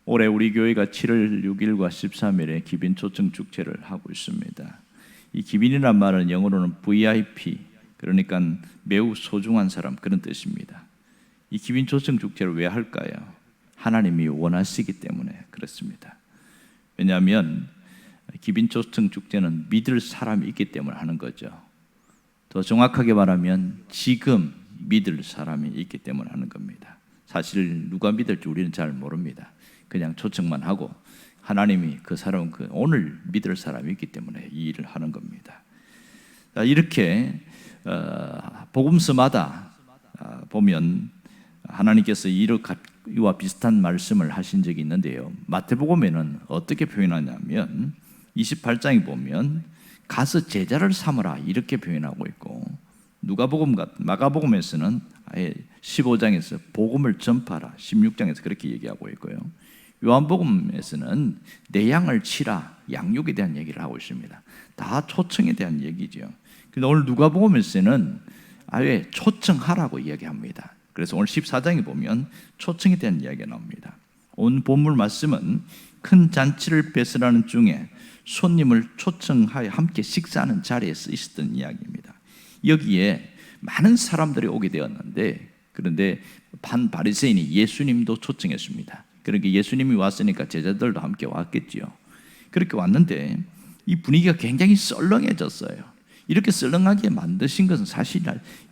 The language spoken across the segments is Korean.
올해 우리 교회가 7월 6일과 13일에 기빈 초청 축제를 하고 있습니다. 이 기빈이란 말은 영어로는 VIP, 그러니까 매우 소중한 사람, 그런 뜻입니다. 이 기빈 초청 축제를 왜 할까요? 하나님이 원하시기 때문에 그렇습니다. 왜냐하면 기빈 초청 축제는 믿을 사람이 있기 때문에 하는 거죠. 더 정확하게 말하면 지금 믿을 사람이 있기 때문에 하는 겁니다. 사실 누가 믿을지 우리는 잘 모릅니다. 그냥 초청만 하고 하나님이 그 사람, 오늘 믿을 사람이 있기 때문에 이 일을 하는 겁니다. 이렇게 복음서마다 보면 하나님께서 이와 비슷한 말씀을 하신 적이 있는데요. 마태복음에는 어떻게 표현하냐면 28장에 보면 가서 제자를 삼으라 이렇게 표현하고 있고, 마가복음에서는 아예 15장에서 복음을 전파하라 16장에서 그렇게 얘기하고 있고요. 요한복음에서는 내 양을 치라, 양육에 대한 얘기를 하고 있습니다. 다 초청에 대한 얘기죠. 근데 오늘 누가복음에서는 아예 초청하라고 이야기합니다. 그래서 오늘 14장에 보면 초청에 대한 이야기가 나옵니다. 오늘 본문 말씀은 큰 잔치를 베풀하는 중에 손님을 초청하여 함께 식사하는 자리에서 있었던 이야기입니다. 여기에 많은 사람들이 오게 되었는데, 그런데 반 바리새인이 예수님도 초청했습니다. 그렇게 예수님이 왔으니까 제자들도 함께 왔겠지요. 그렇게 왔는데 이 분위기가 굉장히 썰렁해졌어요. 이렇게 썰렁하게 만드신 것은 사실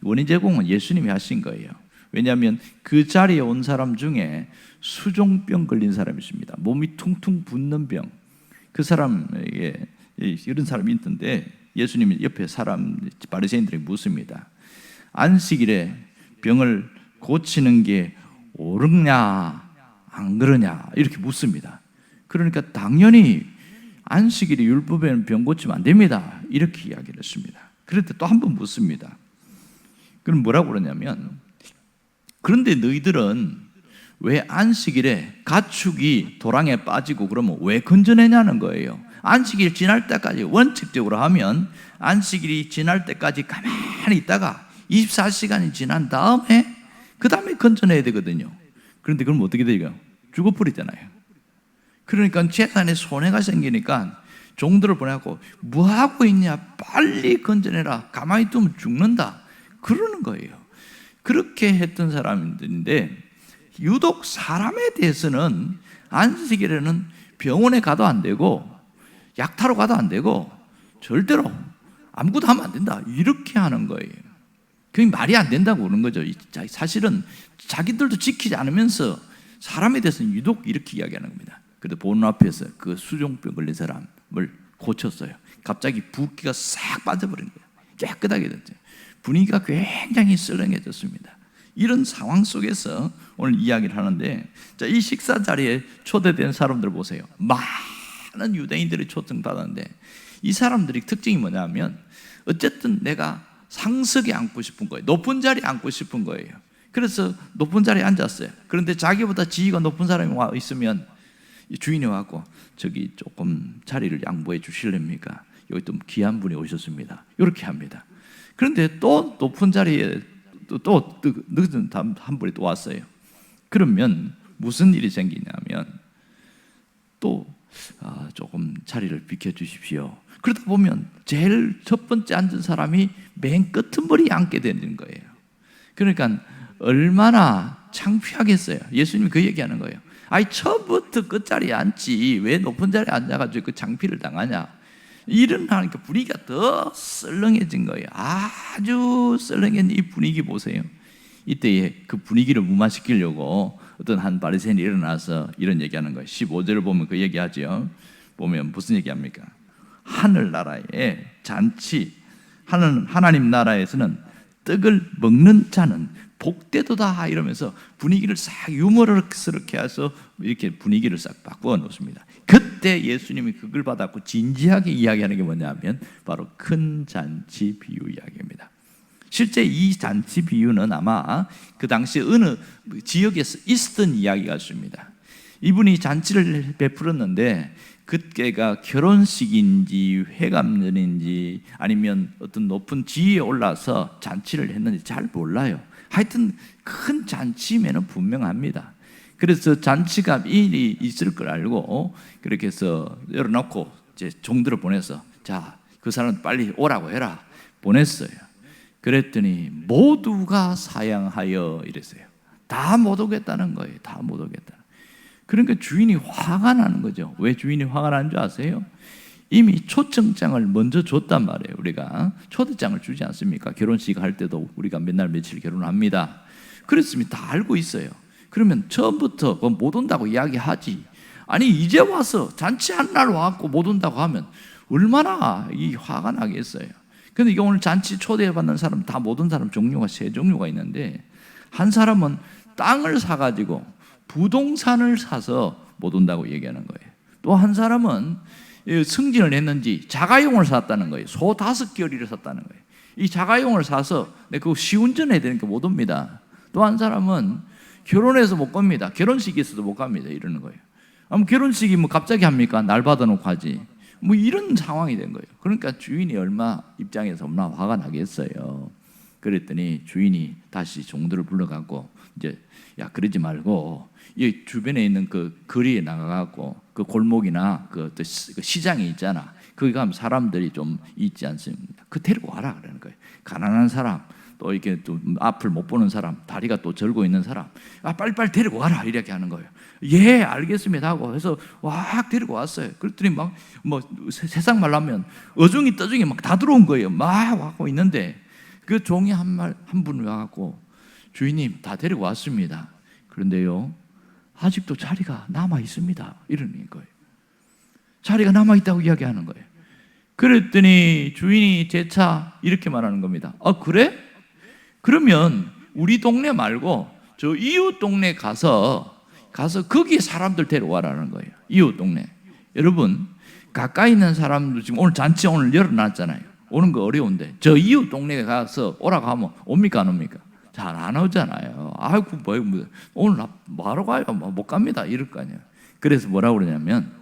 원인 제공은 예수님이 하신 거예요. 왜냐하면 그 자리에 온 사람 중에 수종병 걸린 사람이 있습니다. 몸이 퉁퉁 붓는 병. 그 사람에게 이런 사람이 있던데 예수님이 옆에 바리새인들이 묻습니다. 안식일에 병을 고치는 게 옳으냐 안 그러냐 이렇게 묻습니다. 그러니까 당연히 안식일에 율법에는 병 고치면 안 됩니다 이렇게 이야기를 했습니다. 그런데 또 한 번 묻습니다. 그럼 뭐라고 그러냐면, 그런데 너희들은 왜 안식일에 가축이 도랑에 빠지고 그러면 왜 건져내냐는 거예요. 안식일 지날 때까지, 원칙적으로 하면 안식일이 지날 때까지 가만히 있다가 24시간이 지난 다음에 그 다음에 건져내야 되거든요. 그런데 그럼 어떻게 돼요? 죽어버리잖아요. 그러니까 재산에 손해가 생기니까 종들을 보내고 뭐하고 있냐, 빨리 건져내라, 가만히 두면 죽는다 그러는 거예요. 그렇게 했던 사람들인데, 유독 사람에 대해서는 안식일에는 병원에 가도 안 되고 약타로 가도 안 되고 절대로 아무것도 하면 안 된다 이렇게 하는 거예요. 그게 말이 안 된다고 그러는 거죠. 사실은 자기들도 지키지 않으면서 사람에 대해서는 유독 이렇게 이야기하는 겁니다. 그래도 보는 앞에서 그 수종병 걸린 사람을 고쳤어요. 갑자기 붓기가 싹 빠져버린 거예요. 깨끗하게 됐죠. 분위기가 굉장히 썰렁해졌습니다. 이런 상황 속에서 오늘 이야기를 하는데, 자, 이 식사 자리에 초대된 사람들 보세요. 많은 유대인들이 초청받았는데 이 사람들이 특징이 뭐냐면, 어쨌든 내가 상석에 앉고 싶은 거예요. 높은 자리에 앉고 싶은 거예요. 그래서 높은 자리에 앉았어요. 그런데 자기보다 지위가 높은 사람이 와 있으면 주인이 와서 저기 조금 자리를 양보해 주실랍니까? 여기 또 귀한 분이 오셨습니다. 이렇게 합니다. 그런데 또 높은 자리에 또 늦은 한 분이 또 왔어요. 그러면 무슨 일이 생기냐면, 또 조금 자리를 비켜주십시오. 그러다 보면 제일 첫 번째 앉은 사람이 맨 끝머리에 앉게 되는 거예요. 그러니까 얼마나 창피하겠어요. 예수님이 그 얘기하는 거예요. 아니, 처음부터 끝자리에 앉지 왜 높은 자리에 앉아가지고 그 창피를 당하냐. 일어나니까 분위기가 더 썰렁해진 거예요. 아주 썰렁해진 이 분위기 보세요. 이때에 그 분위기를 무마시키려고 어떤 한 바리새인이 일어나서 이런 얘기하는 거예요. 15절을 보면 그 얘기하죠. 보면 무슨 얘기합니까? 하늘나라의 잔치, 하나님 나라에서는 떡을 먹는 자는 복되도다 이러면서 분위기를 싹 유머러스럽게 해서 이렇게 분위기를 싹 바꾸어 놓습니다. 그때 예수님이 그걸 받았고 진지하게 이야기하는 게 뭐냐면 바로 큰 잔치 비유 이야기입니다. 실제 이 잔치 비유는 아마 그 당시 어느 지역에서 있었던 이야기 같습니다. 이분이 잔치를 베풀었는데 그때가 결혼식인지 회감전인지 아니면 어떤 높은 지위에 올라서 잔치를 했는지 잘 몰라요. 하여튼 큰 잔치면은 분명합니다. 그래서 잔치가 일이 있을 걸 알고 그렇게 해서 열어놓고 이제 종들을 보내서 자, 그 사람 빨리 오라고 해라 보냈어요. 그랬더니 모두가 사양하여 이랬어요. 다 못 오겠다는 거예요. 다 못 오겠다. 그러니까 주인이 화가 나는 거죠. 왜 주인이 화가 나는 줄 아세요? 이미 초청장을 먼저 줬단 말이에요. 우리가 초대장을 주지 않습니까? 결혼식 할 때도 우리가 맨날 며칠 결혼합니다. 그랬으면 다 알고 있어요. 그러면 처음부터 못 온다고 이야기하지. 아니 이제 와서 잔치한 날 와갖고 못 온다고 하면 얼마나 이 화가 나겠어요. 근데 이게 오늘 잔치 초대받는 사람 다 못 온 사람 종류가 세 종류가 있는데, 한 사람은 땅을 사가지고 부동산을 사서 못 온다고 얘기하는 거예요. 또 한 사람은 승진을 했는지 자가용을 샀다는 거예요. 소 5겨리를 샀다는 거예요. 이 자가용을 사서 그거 시운전해야 되니까 못 옵니다. 또 한 사람은 결혼해서 못 갑니다. 결혼식이 있어도 못 갑니다. 이러는 거예요. 결혼식이 뭐 갑자기 합니까? 날 받아놓고 하지. 뭐 이런 상황이 된 거예요. 그러니까 주인이 얼마 입장에서 얼마나 화가 나겠어요. 그랬더니 주인이 다시 종들을 불러갖고 이제 야 그러지 말고 이 주변에 있는 그 거리에 나가갖고 그 골목이나 그 시장이 있잖아. 거기 가면 사람들이 좀 있지 않습니까? 그 데리고 와라 그러는 거예요. 가난한 사람, 또 이렇게 또 앞을 못 보는 사람, 다리가 또 절고 있는 사람, 빨리빨리 데리고 와라 이렇게 하는 거예요. 예, 알겠습니다 하고 해서 와 데리고 왔어요. 그랬더니 막 뭐 세상 말로 하면 어중이 떠중이 막 다 들어온 거예요. 막 와고 있는데 그 종이 한 분이 와갖고 주인님 다 데리고 왔습니다. 그런데요 아직도 자리가 남아 있습니다. 이러는 거예요. 자리가 남아 있다고 이야기하는 거예요. 그랬더니 주인이 재차 이렇게 말하는 겁니다. 그래? 그러면 우리 동네 말고 저 이웃 동네 가서 거기 사람들 데려와라는 거예요. 이웃 동네. 여러분 가까이 있는 사람도 지금 오늘 잔치 오늘 열어놨잖아요. 오는 거 어려운데 저 이웃 동네에 가서 오라고 하면 옵니까 안 옵니까? 잘 안 오잖아요. 아이고 뭐 오늘 뭐하러 가요? 못 갑니다. 이럴 거 아니에요. 그래서 뭐라고 그러냐면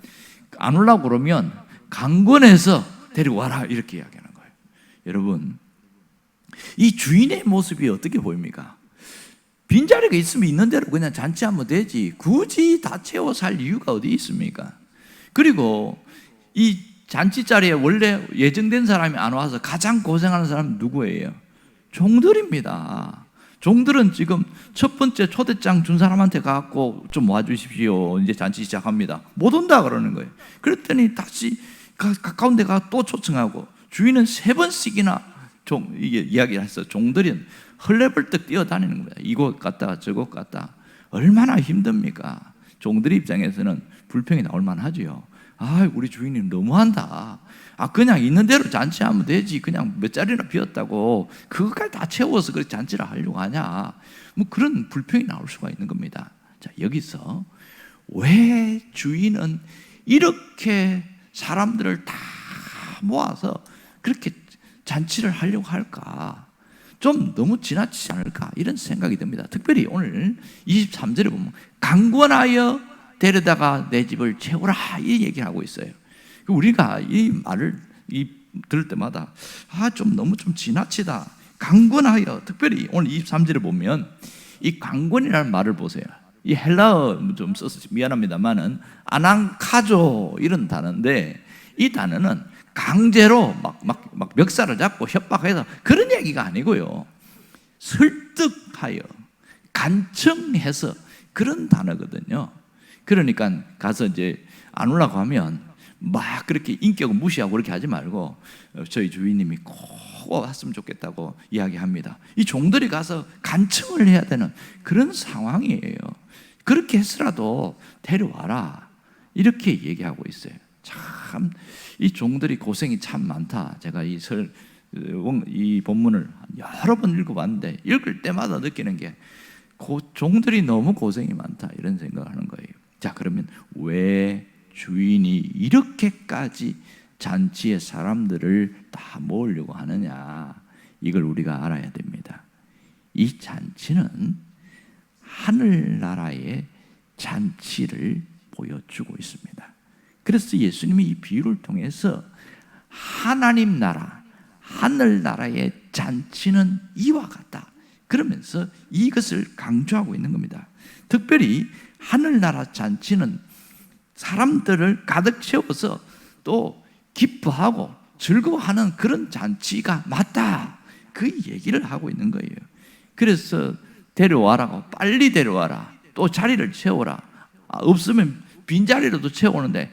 안 오려고 그러면 강권해서 데리고 와라 이렇게 이야기하는 거예요. 여러분 이 주인의 모습이 어떻게 보입니까? 빈자리가 있으면 있는 대로 그냥 잔치하면 되지 굳이 다 채워 살 이유가 어디 있습니까? 그리고 이 잔치 자리에 원래 예정된 사람이 안 와서 가장 고생하는 사람은 누구예요? 종들입니다. 종들은 지금 첫 번째 초대장 준 사람한테 가갖고 좀 와주십시오. 이제 잔치 시작합니다. 못 온다 그러는 거예요. 그랬더니 다시 가까운 데 가 또 초청하고 주인은 3번씩이나 이게 이야기를 했어. 종들은 헐레벌떡 뛰어다니는 겁니다. 이곳 갔다가 저곳 갔다. 얼마나 힘듭니까? 종들 입장에서는 불평이 나올 만하지요. 우리 주인님 너무한다. 그냥 있는 대로 잔치하면 되지. 그냥 몇 자리나 비었다고 그것까지 다 채워서 그렇게 잔치를 하려고 하냐. 뭐 그런 불평이 나올 수가 있는 겁니다. 자, 여기서 왜 주인은 이렇게 사람들을 다 모아서 그렇게 잔치를 하려고 할까? 좀 너무 지나치지 않을까? 이런 생각이 듭니다. 특별히 오늘 23절에 보면 강권하여 데려다가 내 집을 채우라 이 얘기를 하고 있어요. 우리가 이 말을 들을 때마다 좀 너무 좀 지나치다. 강권하여, 특별히 오늘 23절에 보면 이 강권이라는 말을 보세요. 이 헬라어 좀 써서 미안합니다만은 아낭카조 이런 단어인데 이 단어는 강제로 막 멱살을 잡고 협박해서 그런 얘기가 아니고요. 설득하여 간청해서 그런 단어거든요. 그러니까 가서 이제 안 오려고 하면 막 그렇게 인격을 무시하고 그렇게 하지 말고 저희 주인님이 꼭 왔으면 좋겠다고 이야기합니다. 이 종들이 가서 간청을 해야 되는 그런 상황이에요. 그렇게 해서라도 데려와라 이렇게 얘기하고 있어요. 참 이 종들이 고생이 참 많다. 제가 이 본문을 여러 번 읽어봤는데 읽을 때마다 느끼는 게 종들이 너무 고생이 많다 이런 생각을 하는 거예요. 자, 그러면 왜 주인이 이렇게까지 잔치에 사람들을 다 모으려고 하느냐, 이걸 우리가 알아야 됩니다. 이 잔치는 하늘나라의 잔치를 보여주고 있습니다. 그래서 예수님이 이 비유를 통해서 하나님 나라, 하늘나라의 잔치는 이와 같다 그러면서 이것을 강조하고 있는 겁니다. 특별히 하늘나라 잔치는 사람들을 가득 채워서 또 기뻐하고 즐거워하는 그런 잔치가 맞다, 그 얘기를 하고 있는 거예요. 그래서 데려와라고, 빨리 데려와라, 또 자리를 채워라, 없으면 빈자리라도 채우는데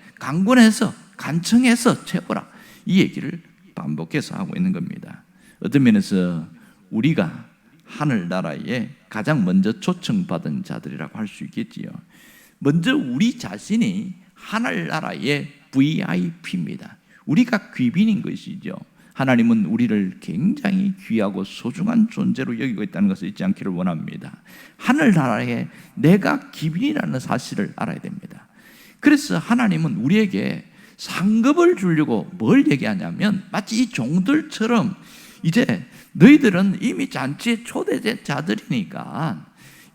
간청해서 채워라, 이 얘기를 반복해서 하고 있는 겁니다. 어떤 면에서 우리가 하늘나라에 가장 먼저 초청받은 자들이라고 할 수 있겠지요. 먼저 우리 자신이 하늘나라의 VIP입니다. 우리가 귀빈인 것이죠. 하나님은 우리를 굉장히 귀하고 소중한 존재로 여기고 있다는 것을 잊지 않기를 원합니다. 하늘나라에 내가 귀빈이라는 사실을 알아야 됩니다. 그래서 하나님은 우리에게 상급을 주려고 뭘 얘기하냐면, 마치 이 종들처럼 이제 너희들은 이미 잔치에 초대된 자들이니까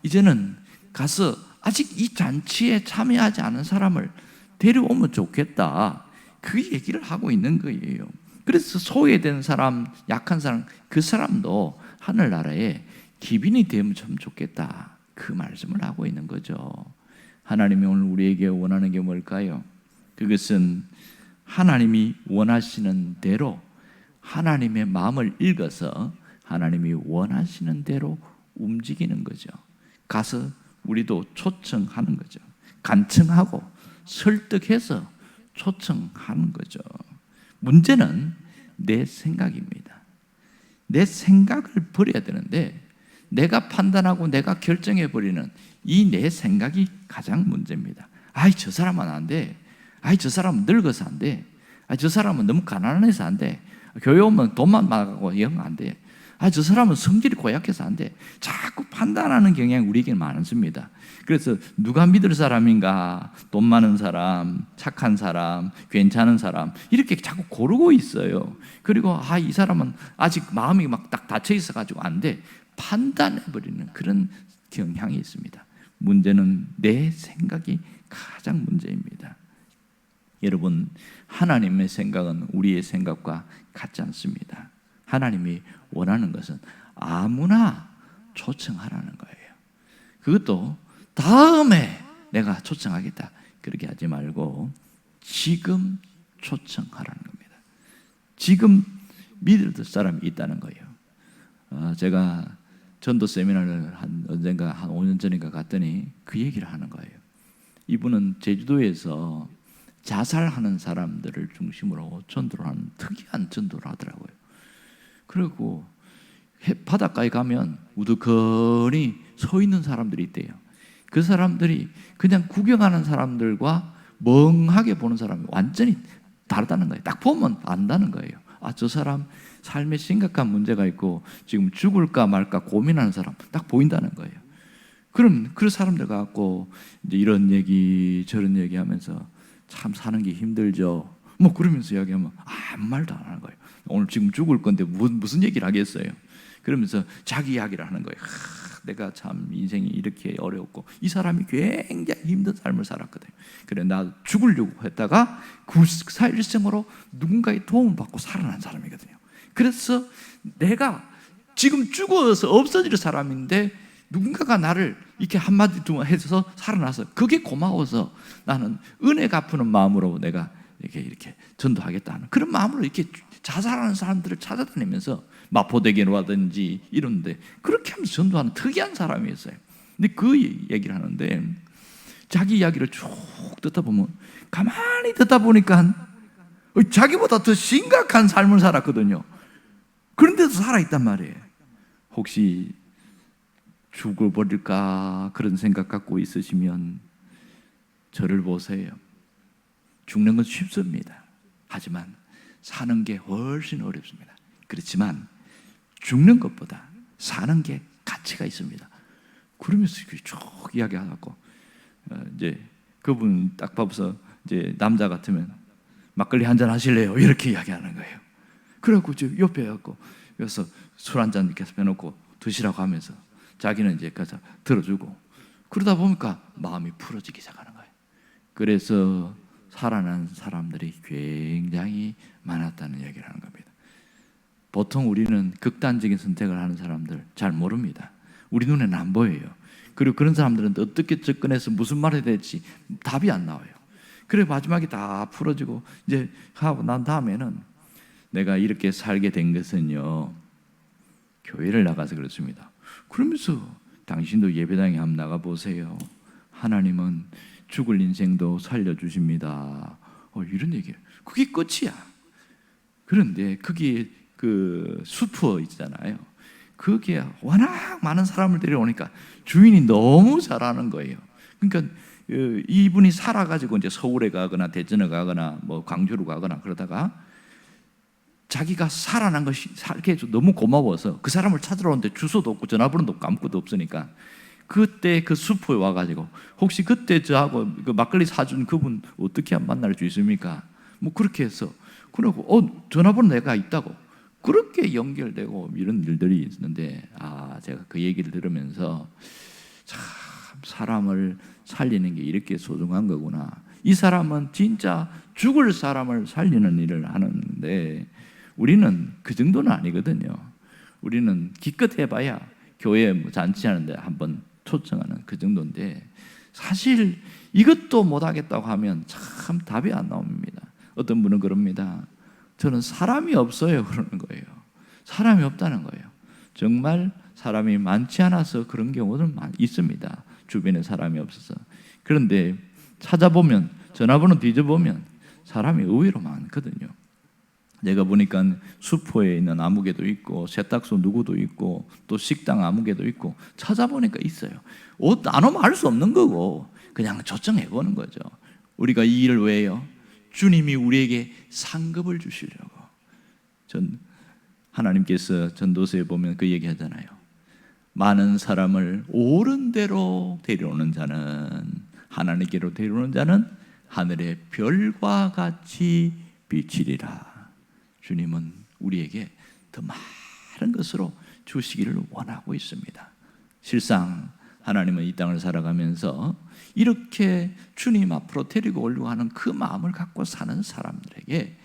이제는 가서 아직 이 잔치에 참여하지 않은 사람을 데려오면 좋겠다, 그 얘기를 하고 있는 거예요. 그래서 소외된 사람, 약한 사람, 그 사람도 하늘나라에 기빈이 되면 참 좋겠다, 그 말씀을 하고 있는 거죠. 하나님이 오늘 우리에게 원하는 게 뭘까요? 그것은 하나님이 원하시는 대로, 하나님의 마음을 읽어서 하나님이 원하시는 대로 움직이는 거죠. 가서 우리도 초청하는 거죠. 간청하고 설득해서 초청하는 거죠. 문제는 내 생각입니다. 내 생각을 버려야 되는데, 내가 판단하고 내가 결정해버리는 이 내 생각이 가장 문제입니다. 아이, 저 사람은 안 돼. 아이, 저 사람은 늙어서 안 돼. 아이, 저 사람은 너무 가난해서 안 돼. 교회 오면 돈만 나가고 영 안 돼. 아, 저 사람은 성질이 고약해서 안 돼. 자꾸 판단하는 경향이 우리에게 많습니다. 그래서 누가 믿을 사람인가, 돈 많은 사람, 착한 사람, 괜찮은 사람, 이렇게 자꾸 고르고 있어요. 그리고 이 사람은 아직 마음이 막 딱 닫혀 있어가지고 안 돼, 판단해버리는 그런 경향이 있습니다. 문제는 내 생각이 가장 문제입니다. 여러분, 하나님의 생각은 우리의 생각과 같지 않습니다. 하나님이 원하는 것은 아무나 초청하라는 거예요. 그것도 다음에 내가 초청하겠다, 그렇게 하지 말고 지금 초청하라는 겁니다. 지금 믿을 사람이 있다는 거예요. 제가 전도 세미나를 언젠가 한 5년 전인가 갔더니 그 얘기를 하는 거예요. 이분은 제주도에서 자살하는 사람들을 중심으로 전도를 하는 특이한 전도를 하더라고요. 그리고 바닷가에 가면 우두커니 서 있는 사람들이 있대요. 그 사람들이 그냥 구경하는 사람들과 멍하게 보는 사람이 완전히 다르다는 거예요. 딱 보면 안다는 거예요. 저 사람 삶에 심각한 문제가 있고 지금 죽을까 말까 고민하는 사람 딱 보인다는 거예요. 그럼 그 사람들 갖고 이제 이런 얘기 저런 얘기 하면서 참 사는 게 힘들죠, 뭐 그러면서 이야기하면 아무 말도 안 하는 거예요. 오늘 지금 죽을 건데 무슨 얘기를 하겠어요? 그러면서 자기 이야기를 하는 거예요. 내가 참 인생이 이렇게 어려웠고, 이 사람이 굉장히 힘든 삶을 살았거든요. 그래, 나 죽으려고 했다가 그 일생으로 누군가의 도움을 받고 살아난 사람이거든요. 그래서 내가 지금 죽어서 없어질 사람인데 누군가가 나를 이렇게 한마디 해서 살아나서 그게 고마워서 나는 은혜 갚는 마음으로 내가 이렇게 전도하겠다는 그런 마음으로 이렇게 자살하는 사람들을 찾아다니면서 마포대교라든지 이런데 그렇게 하면서 전도하는 특이한 사람이었어요. 근데 그 얘기를 하는데, 자기 이야기를 쭉 듣다 보면, 가만히 듣다 보니까 자기보다 더 심각한 삶을 살았거든요. 그런데도 살아있단 말이에요. 혹시 죽어버릴까 그런 생각 갖고 있으시면 저를 보세요. 죽는 건 쉽습니다. 하지만 사는 게 훨씬 어렵습니다. 그렇지만 죽는 것보다 사는 게 가치가 있습니다. 그러면서 쭉 이야기하고, 이제 그분 딱 봐서 이제 남자 같으면 막걸리 한잔 하실래요? 이렇게 이야기하는 거예요. 그래갖고 저 옆에 갖고 그래서 술 한잔 이렇게 빼놓고 드시라고 하면서 자기는 이제 가서 들어주고, 그러다 보니까 마음이 풀어지기 시작하는 거예요. 그래서 살아난 사람들이 굉장히 많았다는 얘기를 하는 겁니다. 보통 우리는 극단적인 선택을 하는 사람들 잘 모릅니다. 우리 눈에는 안 보여요. 그리고 그런 사람들은 어떻게 접근해서 무슨 말을 해야 될지 답이 안 나와요. 그래 마지막에 다 풀어지고 이제 하고 난 다음에는 내가 이렇게 살게 된 것은요, 교회를 나가서 그렇습니다. 그러면서 당신도 예배당에 한번 나가보세요. 하나님은 죽을 인생도 살려주십니다. 이런 얘기예요. 그게 끝이야. 그런데 거기에 그 수프 있잖아요. 그게 워낙 많은 사람을 데려오니까 주인이 너무 잘하는 거예요. 그러니까 이분이 살아가지고 이제 서울에 가거나 대전에 가거나 뭐 광주로 가거나 그러다가 자기가 살아난 것이 살게 해서 너무 고마워서 그 사람을 찾으러 오는데 주소도 없고 전화번호도 없고 아무것도 없으니까 그때 그 숲에 와가지고 혹시 그때 저하고 그 막걸리 사준 그분 어떻게 만날 수 있습니까? 뭐 그렇게 해서 그러고 전화번호 내가 있다고 그렇게 연결되고 이런 일들이 있는데 제가 그 얘기를 들으면서 참 사람을 살리는 게 이렇게 소중한 거구나. 이 사람은 진짜 죽을 사람을 살리는 일을 하는데 우리는 그 정도는 아니거든요. 우리는 기껏 해봐야 교회 잔치하는데 한번 초청하는 그 정도인데 사실 이것도 못하겠다고 하면 참 답이 안 나옵니다. 어떤 분은 그럽니다. 저는 사람이 없어요 그러는 거예요. 사람이 없다는 거예요. 정말 사람이 많지 않아서 그런 경우는 있습니다. 주변에 사람이 없어서. 그런데 찾아보면 전화번호 뒤져보면 사람이 의외로 많거든요. 내가 보니까 수포에 있는 아무개도 있고 세탁소 누구도 있고 또 식당 아무개도 있고 찾아보니까 있어요. 옷 안 오면 알 수 없는 거고 그냥 초청해보는 거죠. 우리가 이 일을 왜 해요? 주님이 우리에게 상급을 주시려고. 하나님께서 전도서에 보면 그 얘기 하잖아요. 많은 사람을 옳은 대로 데려오는 자는 하나님께로 데려오는 자는 하늘의 별과 같이 비치리라. 주님은 우리에게 더 많은 것으로 주시기를 원하고 있습니다. 실상 하나님은 이 땅을 살아가면서 이렇게 주님 앞으로 데리고 오려고 하는 그 마음을 갖고 사는 사람들에게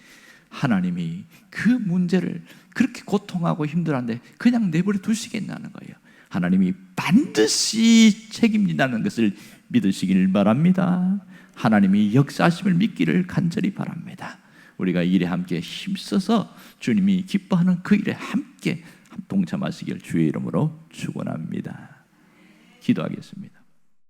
하나님이 그 문제를 그렇게 고통하고 힘들어하는데 그냥 내버려 두시겠냐는 거예요. 하나님이 반드시 책임진다는 것을 믿으시길 바랍니다. 하나님이 역사하심을 믿기를 간절히 바랍니다. 우리가 일에 함께 힘써서 주님이 기뻐하는 그 일에 함께 동참하시길 주의 이름으로 축원합니다. 기도하겠습니다.